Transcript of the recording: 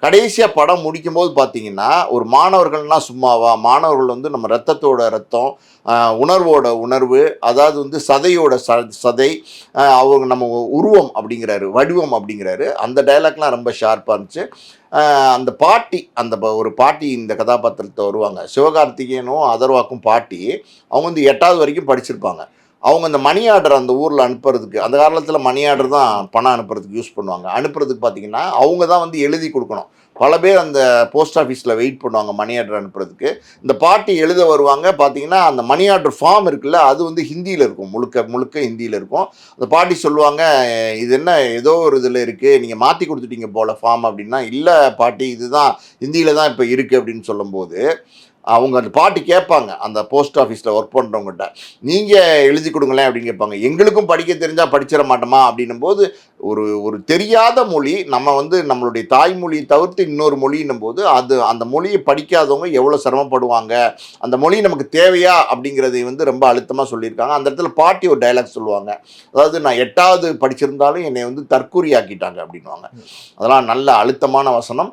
கடைசியாக படம் முடிக்கும்போது பார்த்தீங்கன்னா ஒரு மாணவர்கள்னால் சும்மாவா, மாணவர்கள் வந்து நம்ம ரத்தத்தோட ரத்தம், உணர்வோட உணர்வு, அதாவது வந்து சதையோட சதை, அவங்க நம்ம உருவம் அப்படிங்கிறாரு, வடிவம் அப்படிங்கிறாரு. அந்த டைலாக்லாம் ரொம்ப ஷார்ப்பாக இருந்துச்சு. அந்த பாட்டி, அந்த ஒரு பாட்டி இந்த கதாபாத்திரத்தை வருவாங்க, சிவகார்த்திகேயனும் அதர்வாக்கும் பாட்டி. அவங்க வந்து 8வது வரைக்கும் படிச்சிருப்பாங்க. அவங்க அந்த மணி ஆர்டர் அந்த ஊரில் அனுப்புறதுக்கு, அந்த காலத்தில் மணி ஆர்டர் தான் பணம் அனுப்புறதுக்கு யூஸ் பண்ணுவாங்க. அனுப்புறதுக்கு பார்த்தீங்கன்னா அவங்க தான் வந்து எழுதி கொடுக்கணும். பல பேர் அந்த போஸ்ட் ஆஃபீஸில் வெயிட் பண்ணுவாங்க மணி ஆர்டர் அனுப்புறதுக்கு. இந்த பாட்டி எழுத வருவாங்க. பார்த்தீங்கன்னா அந்த மணி ஆர்டர் ஃபார்ம் இருக்குல்ல, அது வந்து ஹிந்தியில் இருக்கும், முழுக்க முழுக்க ஹிந்தியில் இருக்கும். அந்த பாட்டி சொல்லுவாங்க, இது என்ன ஏதோ ஒரு இதில் இருக்குது, நீங்கள் மாற்றி கொடுத்துட்டீங்க போல் ஃபார்ம் அப்படின்னா, இல்லை பாட்டி இதுதான் ஹிந்தியில் தான் இப்போ இருக்குது அப்படின்னு சொல்லும்போது, அவங்க அந்த பாட்டு கேட்பாங்க அந்த போஸ்ட் ஆஃபீஸில் ஒர்க் பண்ணுறவங்ககிட்ட, நீங்கள் எழுதி கொடுங்களேன் அப்படின்னு கேட்பாங்க. எங்களுக்கும் படிக்க தெரிஞ்சால் படிச்சிட மாட்டோமா அப்படின்னும் போது, ஒரு ஒரு தெரியாத மொழி, நம்ம வந்து நம்மளுடைய தாய்மொழியை தவிர்த்து இன்னொரு மொழின்னும் போது, அது அந்த மொழியை படிக்காதவங்க எவ்வளோ சிரமப்படுவாங்க, அந்த மொழி நமக்கு தேவையா அப்படிங்கிறதை வந்து ரொம்ப அழுத்தமாக சொல்லியிருக்காங்க. அந்த இடத்துல பாட்டி ஒரு டைலாக் சொல்லுவாங்க, அதாவது நான் 8வது படிச்சிருந்தாலும் என்னை வந்து தற்கூரி ஆக்கிட்டாங்க அப்படின்வாங்க. அதெல்லாம் நல்ல அழுத்தமான வசனம்.